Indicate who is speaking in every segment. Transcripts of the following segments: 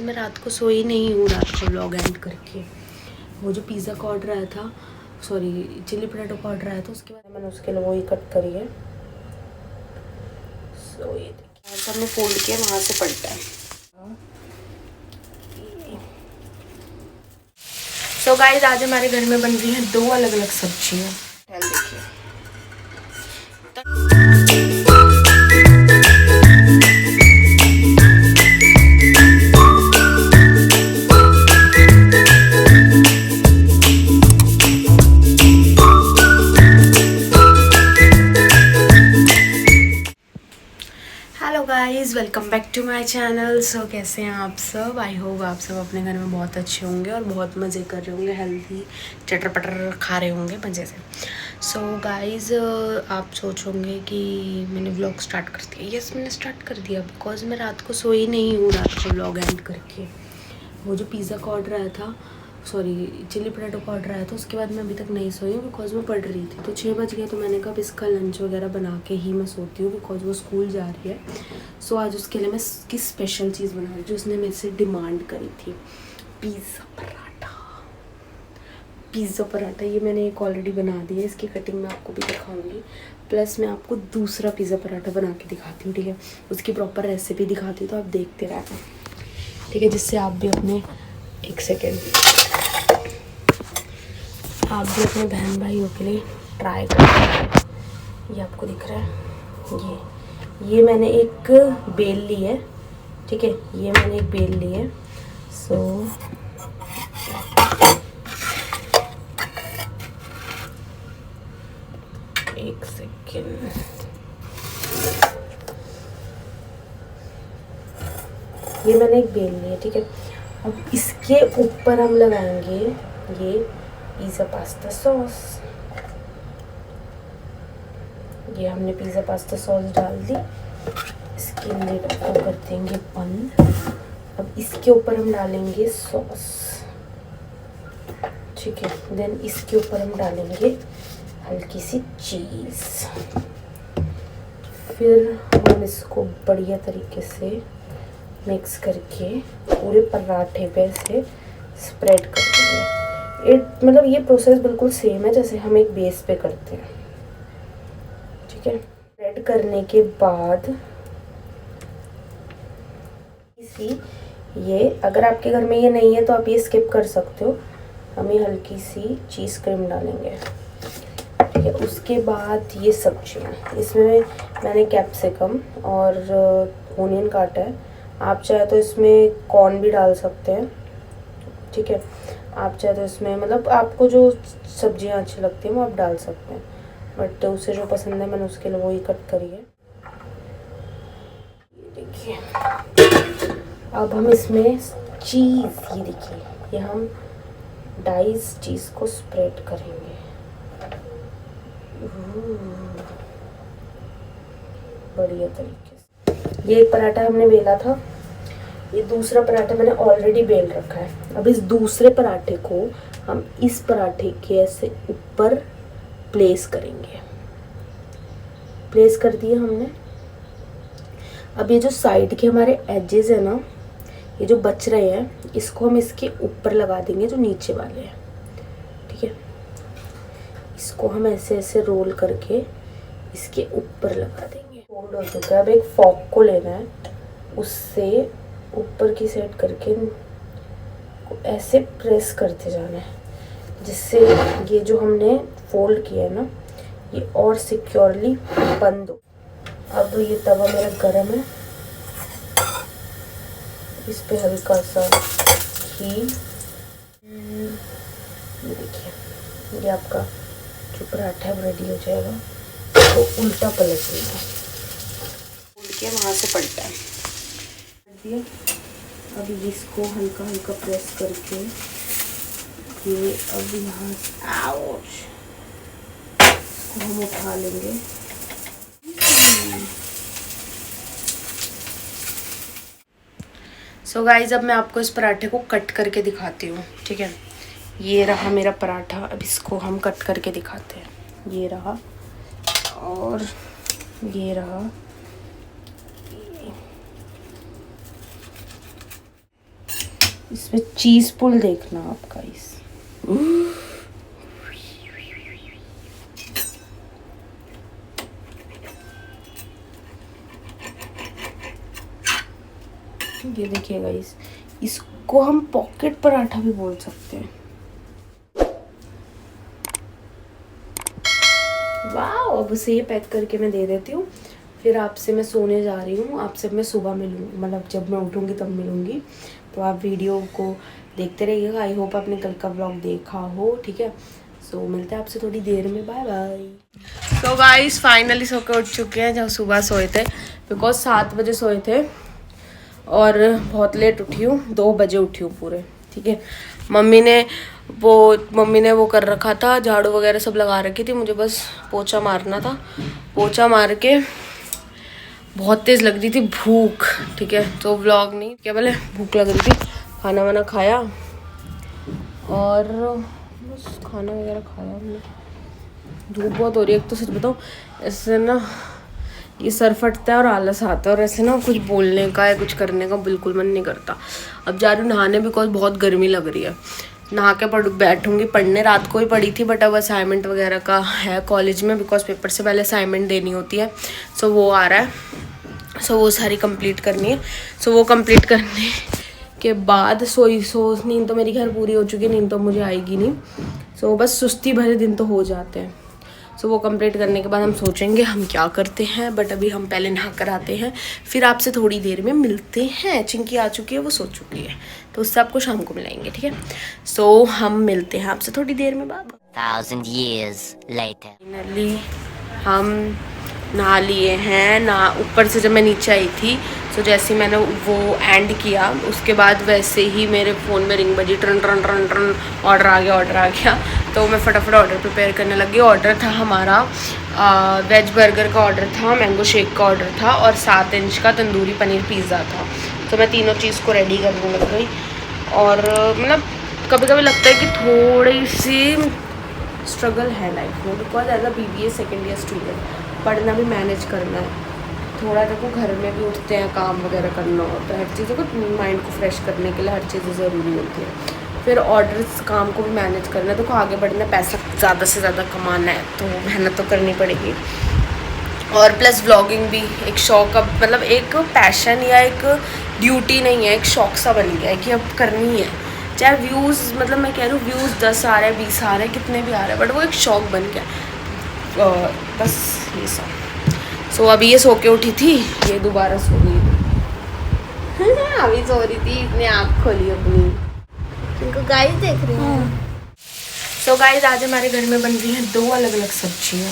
Speaker 1: मैं रात को सोई नहीं हूँ रात को व्लॉग एंड करके। वो जो पिज़्ज़ा का ऑर्डर आया था, सॉरी चिली पोटैटो का ऑर्डर आया था, उसके बाद मैंने उसके लिए वही कट करी है। सो ये देखिए ऐसा हमने फोल्ड किया, वहाँ से पलटा है। सो गाइस आज हमारे घर में बन रही हैं 2 अलग अलग सब्जियाँ। देखिए guys, welcome back to my channel. So कैसे हैं आप सब? आई होप आप सब अपने घर में बहुत अच्छे होंगे और बहुत मज़े कर रहे होंगे, हेल्दी चटर पटर खा रहे होंगे मज़े से। सो गाइज़ आप सोचोगे कि मैंने व्लॉग स्टार्ट कर दिया। यस, मैंने स्टार्ट कर दिया बिकॉज मैं रात को सोई नहीं हूँ रात को व्लॉग एंड करके। वो जो पिज़्ज़ा का ऑर्डर आया था, सॉरी चिली पोटैटो का ऑर्डर आया था, उसके बाद मैं अभी तक नहीं सोई हूँ बिकॉज मैं पढ़ रही थी। तो 6 बज गए तो मैंने कहा इसका लंच वगैरह बना के ही मैं सोती हूँ बिकॉज वो स्कूल जा रही है। सो आज उसके लिए मैं उसकी स्पेशल चीज़ बना रही हूँ जो उसने मेरे से डिमांड करी थी, पिज़्ज़ा पराठा। पिज़्ज़ा पराठा ये मैंने एक ऑलरेडी बना दिया है, इसकी कटिंग मैं आपको भी दिखाऊंगी। प्लस मैं आपको दूसरा पिज़्ज़ा पराठा बना के दिखाती हूँ, ठीक है? उसकी प्रॉपर रेसिपी दिखाती हूँ तो आप देखते रहना, ठीक है? जिससे आप भी अपने एक सेकेंड आप भी अपने बहन भाइयों के लिए ट्राई करें। ये आपको दिख रहा है, ये मैंने एक बेल ली है, ठीक है? ये मैंने एक बेल ली है। सो एक सेकेंड, ये मैंने एक बेल ली है, ठीक है? अब इसके ऊपर हम लगाएंगे ये पिज़्ज़ा पास्ता सॉस। ये हमने पिज़्ज़ा पास्ता सॉस डाल दी, इसकी लिड को कर देंगे बंद। अब इसके ऊपर हम डालेंगे सॉस, ठीक है? देन इसके ऊपर हम डालेंगे हल्की सी चीज़। फिर हम इसको बढ़िया तरीके से मिक्स करके पूरे पराठे पे से स्प्रेड कर देंगे। मतलब ये प्रोसेस बिल्कुल सेम है जैसे हम एक बेस पे करते हैं, ठीक है? स्प्रेड करने के बाद ये अगर आपके घर में ये नहीं है तो आप ये स्किप कर सकते हो। हम ये हल्की सी चीज़ क्रीम डालेंगे, ठीक है? उसके बाद ये सब्जियाँ, इसमें मैंने कैप्सिकम और ओनियन काटा है। आप चाहे तो इसमें कॉर्न भी डाल सकते हैं, ठीक है? आप चाहे तो इसमें मतलब आपको जो सब्जियां अच्छी लगती हैं वो आप डाल सकते हैं, बट उसे जो पसंद है मैंने उसके लिए वही कट करी है। देखिए अब हम इसमें चीज़, ये देखिए ये हम डाइस चीज़ को स्प्रेड करेंगे बढ़िया तरीके से। ये एक पराठा हमने बेला था, ये दूसरा पराठा मैंने ऑलरेडी बेल रखा है। अब इस दूसरे पराठे को हम इस पराठे के ऐसे ऊपर प्लेस करेंगे। प्लेस कर दिए हमने। अब ये जो साइड के हमारे एजेस है ना, ये जो बच रहे हैं, इसको हम इसके ऊपर लगा देंगे जो नीचे वाले हैं, ठीक है? इसको हम ऐसे ऐसे रोल करके इसके ऊपर लगा देंगे। फोल्ड हो चुका है। अब एक फॉक को लेना है, उससे ऊपर की साइड करके ऐसे प्रेस करते जाना है जिससे ये जो हमने फोल्ड किया है ना ये और सिक्योरली बंद हो। अब ये तवा मेरा गरम है, इस पे हल्का सा घी, ये देखिए ये आपका जो पराठा है रेडी हो जाएगा। तो उल्टा पलट देना, उल्ट के वहाँ से पलटा है। अब इसको हल्का हल्का प्रेस करके ये अब यहाँ इसको हम उठा लेंगे। सो गाइज अब मैं आपको इस पराठे को कट करके दिखाती हूँ, ठीक है? ये रहा मेरा पराठा। अब इसको हम कट करके दिखाते हैं। ये रहा और ये रहा। इसमें चीज़ पुल देखना आपका इस ये देखिएगा इसको हम पॉकेट पराठा भी बोल सकते हैं। वाह, अब उसे ये पैक करके मैं दे देती हूँ। फिर आपसे मैं सोने जा रही हूँ। आपसे मैं सुबह मिलूँगी, मतलब जब मैं उठूँगी तब मिलूँगी। तो आप वीडियो को देखते रहिएगा। आई होप आपने कल का व्लॉग देखा हो, ठीक है। सो मिलते हैं आपसे थोड़ी देर में। Bye bye. तो गाइस फाइनली सो के उठ चुके हैं, जब सुबह सोए थे, बिकॉज 7 बजे सोए थे और बहुत लेट उठी हूँ। 2 बजे उठी हूँ पूरे, ठीक है। मम्मी ने वो कर रखा था, झाड़ू वगैरह सब लगा रखी थी, मुझे बस पोछा मारना था। पोछा मार के बहुत तेज़ लग रही थी भूख, ठीक है। तो व्लॉग नहीं, क्या बोले, भूख लग रही थी। खाना वाना खाया और बस खाना वगैरह खाया हमने। धूप बहुत हो रही है, एक तो सच बताऊँ, ऐसे ना ये सर फटता है और आलस आता है, और ऐसे ना कुछ बोलने का या कुछ करने का बिल्कुल मन नहीं करता। अब जा रही हूँ नहाने, बिकॉज बहुत गर्मी लग रही है। नहा के बैठूँगी पढ़ने। रात को ही पढ़ी थी, बट अब असाइनमेंट वगैरह का है कॉलेज में, बिकॉज पेपर से पहले असाइनमेंट देनी होती है। सो वो आ रहा है, सो वो सारी कंप्लीट करनी है। सो वो कंप्लीट करने के बाद नींद तो मेरी खैर पूरी हो चुकी है, नींद तो मुझे आएगी नहीं। सो बस सुस्ती भरे दिन तो हो जाते हैं। सो वो कंप्लीट करने के बाद हम सोचेंगे हम क्या करते हैं, बट अभी हम पहले नहा कर आते हैं। फिर आपसे थोड़ी देर में मिलते हैं। चिंकी आ चुकी है, वो सो चुकी है, तो उससे आपको शाम को मिलाएंगे, ठीक है। सो हम मिलते हैं आपसे थोड़ी देर में। बाय।
Speaker 2: 1000 years later.
Speaker 1: फाइनली हम नहा लिए हैं। ना ऊपर से जब मैं नीचे आई थी, तो जैसे ही मैंने वो एंड किया, उसके बाद वैसे ही मेरे फ़ोन में रिंग बजी, ट्रन ट्रन ट्रन ट्रन, ऑर्डर आ गया। तो मैं फटाफट ऑर्डर प्रिपेयर करने लगी। ऑर्डर था हमारा वेज बर्गर का ऑर्डर था, मैंगो शेक का ऑर्डर था, और 7 इंच का तंदूरी पनीर पिज़्ज़ा था। तो मैं तीनों चीज़ को रेडी करने लग गई। और मतलब कभी कभी लगता है कि थोड़ी सी स्ट्रगल है लाइफ में, because as a BBA second year student पढ़ना भी मैनेज करना है। थोड़ा देखो घर में भी उठते हैं, काम वगैरह करना होता है, हर चीज़ों को माइंड को फ्रेश करने के लिए हर चीज़ें ज़रूरी होती है। फिर ऑर्डर्स काम को भी मैनेज करना है। देखो आगे बढ़ना, पैसा ज़्यादा से ज़्यादा कमाना है, तो मेहनत तो करनी पड़ेगी। और प्लस व्लॉगिंग भी एक शौक, अब मतलब एक पैशन या एक ड्यूटी नहीं है, एक शौक सा बन गया है कि अब करनी है। चाहे व्यूज़, मतलब मैं कह रही हूँ व्यूज़ 10 आ रहे हैं, 20 आ रहे हैं, कितने भी आ रहे हैं, बट वो एक शौक बन गया। बस ये सब। सो अभी ये सो के उठी थी, ये दोबारा सो गई। अभी सो रही थी, इसने आँख खोली अपनी। इनको गाइस देख रही हैं। सो गाइस आज हमारे घर में बन रही हैं 2 अलग अलग सब्जियाँ।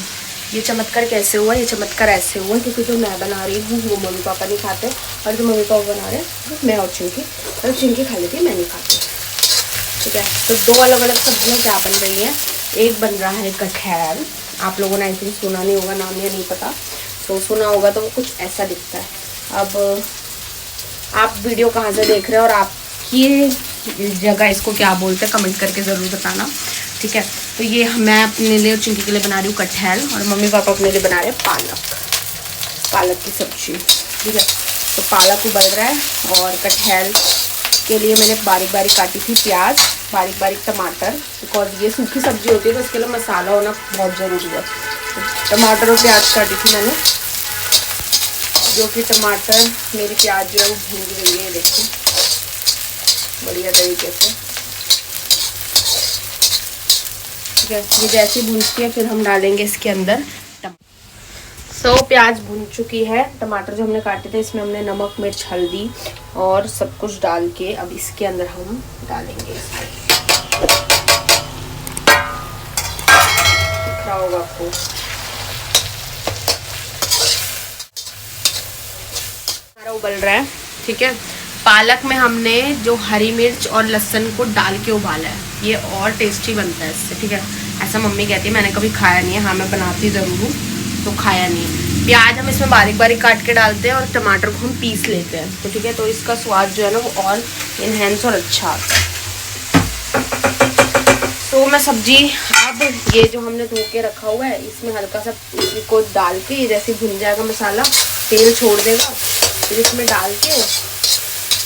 Speaker 1: ये चमत्कार कैसे हुआ? ये चमत्कार ऐसे हुआ क्योंकि जो मैं बना रही हूँ वो मम्मी पापा नहीं खाते, और जो मम्मी पापा बना रहे हैं मैं और चिंकी, और चिंकी खा लेती है, मैं नहीं खाती, ठीक है। तो 2 अलग अलग सब्जियाँ क्या बन रही हैं। एक बन रहा है कटहल। आप लोगों ने आई थिंक सुना नहीं होगा, नाम या नहीं पता, तो सुना होगा तो वो कुछ ऐसा दिखता है। अब आप वीडियो कहाँ से देख रहे हैं और आपकी जगह इसको क्या बोलते हैं कमेंट करके ज़रूर बताना, ठीक है। तो ये मैं अपने लिए और चिंकी के लिए बना रही हूँ कटहल, और मम्मी पापा अपने लिए बना रहे हैं पालक की सब्जी, ठीक है। तो पालक उबल रहा है, और कटहल के लिए मैंने बारीक बारीक काटी थी प्याज, बारीक बारीक टमाटर, बिकॉज ये सूखी सब्जी होती है तो इसके लिए मसाला होना बहुत ज़रूरी है। तो टमाटर और प्याज काटी थी मैंने, जो कि टमाटर मेरी प्याज जो है वो भून गई है, देखो बढ़िया तरीके से, ठीक है। ये जैसे भूनती है फिर हम डालेंगे इसके अंदर प्याज भून चुकी है, टमाटर जो हमने काटे थे इसमें हमने नमक मिर्च हल्दी और सब कुछ डाल के अब इसके अंदर हम डालेंगे। दिख रहा होगा आपको, उबल रहा है, ठीक है। पालक में हमने जो हरी मिर्च और लहसुन को डाल के उबाला है, ये और टेस्टी बनता है इससे, ठीक है। ऐसा मम्मी कहती है, मैंने कभी खाया नहीं है, हाँ मैं बनाती ज़रूर हूँ, तो खाया नहीं। प्याज हम इसमें बारीक बारीक काट के डालते हैं और टमाटर को हम पीस लेते हैं, तो ठीक है। तो इसका स्वाद जो है ना वो और इन्हेंस और अच्छा आता है। तो मैं सब्जी अब ये जो हमने धो के रखा हुआ है इसमें हल्का सा इसको डाल के, ये जैसे भुन जाएगा मसाला, तेल छोड़ देगा, फिर इसमें डाल के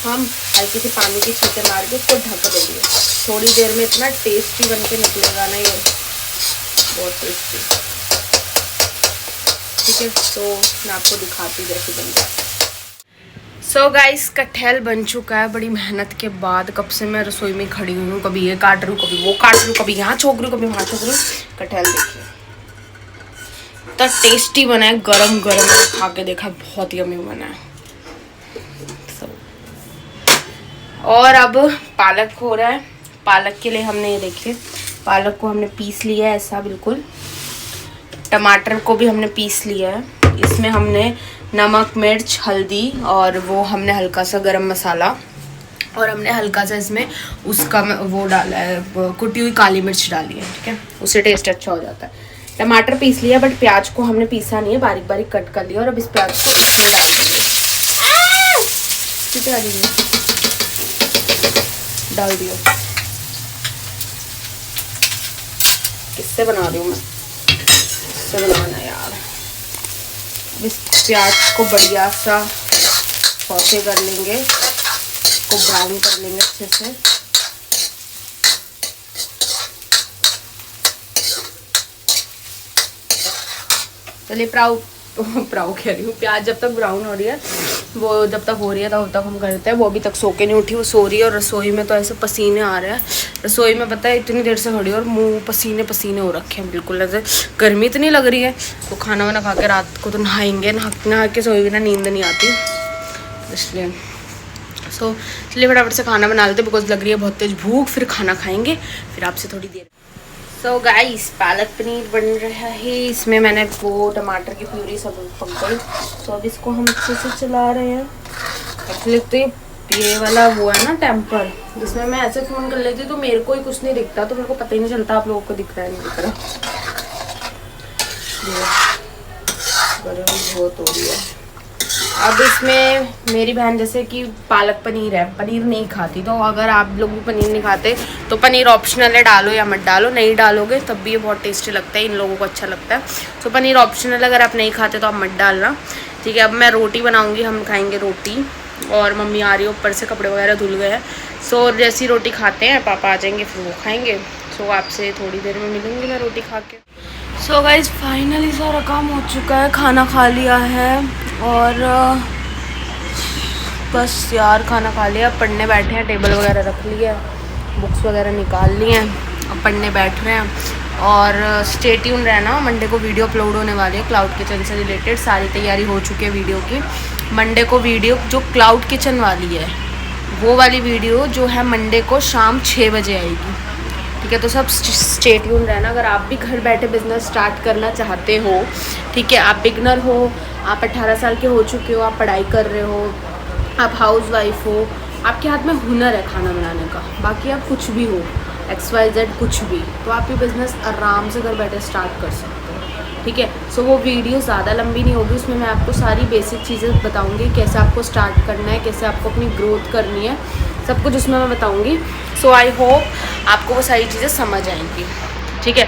Speaker 1: हम हल्की सी पानी की छींटे मार के उसको ढक देंगे। थोड़ी देर में इतना टेस्टी बन के निकलेगा ना ये, बहुत टेस्टी। ठीक है, तो मैं आपको दिखाती जैसे बनता है। सो गाइस, कटहल बन चुका है बड़ी मेहनत के बाद। कब से मैं रसोई में खड़ी हुई हूँ, कभी ये काट रही हूँ, कभी वो काट रही हूँ, कभी यहाँ छोक रही हूँ, कभी वहाँ छोक रही हूँ। कटहल देखिए इतना टेस्टी बना है, गरम गरम खा के देखा, बहुत यम्मी बना है। और अब पालक हो रहा है। पालक के लिए हमने ये देखिए, पालक को हमने पीस लिया है ऐसा बिल्कुल। टमाटर को भी हमने पीस लिया है। इसमें हमने नमक, मिर्च, हल्दी और वो हमने हल्का सा गरम मसाला, और हमने हल्का सा इसमें उसका वो डाला है, कुटी हुई काली मिर्च डाली है। ठीक है, उससे टेस्ट अच्छा हो जाता है। टमाटर पीस लिया, बट प्याज को हमने पीसा नहीं है, बारीक बारीक कट कर लिया। और अब इस प्याज को इसमें डाल देंगे। डाल दिया। किससे बना रही हूँ मैं, इससे बनाना यार। इस प्याज को बढ़िया सा सौते कर लेंगे, इसको ब्राउन कर लेंगे अच्छे से। चलिए प्राउ कह रही हूँ, प्याज जब तक ब्राउन हो रही है, वो जब तक हो रही है तब तक हम करते हैं। वो अभी तक सो के नहीं उठी, वो सो रही है। और रसोई में तो ऐसे पसीने आ रहे हैं। रसोई में पता है इतनी देर से खड़ी और मुंह पसीने पसीने हो रखे हैं बिल्कुल, ऐसे गर्मी इतनी लग रही है। तो खाना वाना खा के रात को तो नहाएंगे, नहा के सोएंगे ना, नींद नहीं आती इसलिए। सो चलिए फटाफट से खाना बना लेते, बिकॉज लग रही है बहुत तेज भूख। फिर खाना खाएंगे, फिर आपसे थोड़ी देर। सो गाइस, पालक पनीर बन रहा है। इसमें मैंने वो टमाटर की प्यूरी सब पक गई, तो अब इसको हम अच्छे से चला रहे हैं। एक्चुअली तो ये वाला वो है ना टेम्पर, जिसमें मैं ऐसे फ़ोन कर लेती हूँ तो मेरे को ही कुछ नहीं दिखता, तो मेरे को पता ही नहीं चलता आप लोगों को दिख रहा है नहीं दिख रहा। बहुत हो रही है। अब इसमें मेरी बहन जैसे कि पालक पनीर है, पनीर नहीं खाती, तो अगर आप लोग भी पनीर नहीं खाते तो पनीर ऑप्शनल है, डालो या मत डालो। नहीं डालोगे तब भी ये बहुत टेस्टी लगता है, इन लोगों को अच्छा लगता है। तो पनीर ऑप्शनल, अगर आप नहीं खाते तो आप मत डालना। ठीक है, अब मैं रोटी बनाऊँगी, हम खाएँगे रोटी। और मम्मी आ रही है ऊपर से, कपड़े वगैरह धुल गए हैं। सो जैसी रोटी खाते हैं पापा आ जाएंगे, फिर वो खाएँगे। सो आपसे थोड़ी देर में मिलूँगी मैं रोटी खा के। सो गाइस, फाइनली सारा काम हो चुका है, खाना खा लिया है और बस यार खाना खा लिया। पढ़ने बैठे हैं, टेबल वगैरह रख लिया, बुक्स वगैरह निकाल ली हैं, अब पढ़ने बैठ रहे हैं। और स्टे ट्यून रहना, मंडे को वीडियो अपलोड होने वाली है क्लाउड किचन से रिलेटेड। सारी तैयारी हो चुकी है वीडियो की। मंडे को वीडियो जो क्लाउड किचन वाली है, वो वाली वीडियो जो है मंडे को शाम 6 बजे आएगी। ठीक है, तो सब स्टे ट्यून रहना। अगर आप भी घर बैठे बिजनेस स्टार्ट करना चाहते हो, ठीक है, आप बिगनर हो, आप 18 साल के हो चुके हो, आप पढ़ाई कर रहे हो, आप हाउस वाइफ हो, आपके हाथ में हुनर है खाना बनाने का, बाकी आप कुछ भी हो, XYZ कुछ भी, तो आप ये बिज़नेस आराम से घर बैठे स्टार्ट कर सकते हो। ठीक है, सो वो वीडियो ज़्यादा लंबी नहीं होगी, उसमें मैं आपको सारी बेसिक चीज़ें बताऊंगी, कैसे आपको स्टार्ट करना है, कैसे आपको अपनी ग्रोथ करनी है, सब कुछ उसमें मैं बताऊंगी। सो आई होप आपको वो सारी चीज़ें समझ आएंगी। ठीक है,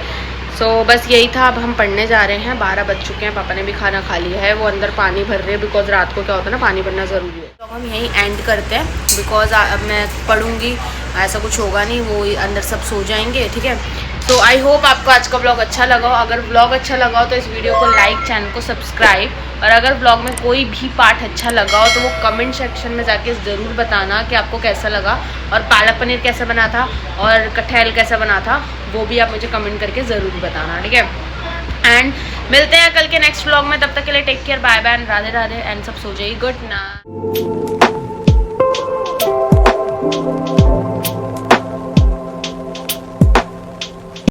Speaker 1: सो बस यही था। अब हम पढ़ने जा रहे हैं, 12 बज चुके हैं, पापा ने भी खाना खा लिया है, वो अंदर पानी भर रहे हैं, बिकॉज रात को क्या होता है ना, पानी भरना ज़रूरी है। तो हम यहीं एंड करते हैं, बिकॉज अब मैं पढ़ूंगी, ऐसा कुछ होगा नहीं, वो अंदर सब सो जाएंगे। ठीक है, तो आई होप आपको आज का ब्लॉग अच्छा लगा हो। अगर ब्लॉग अच्छा लगा हो तो इस वीडियो को लाइक, चैनल को सब्सक्राइब, और अगर ब्लॉग में कोई भी पार्ट अच्छा लगा हो तो वो कमेंट सेक्शन में जाके ज़रूर बताना कि आपको कैसा लगा, और पालक पनीर कैसा बना था और कटहल कैसा बना था, वो भी आप मुझे कमेंट करके ज़रूर बताना। ठीक है, एंड मिलते हैं कल के नेक्स्ट ब्लॉग में। तब तक के लिए take care, bye bye, Radhe Radhe, and सब सो जाइए। Good night.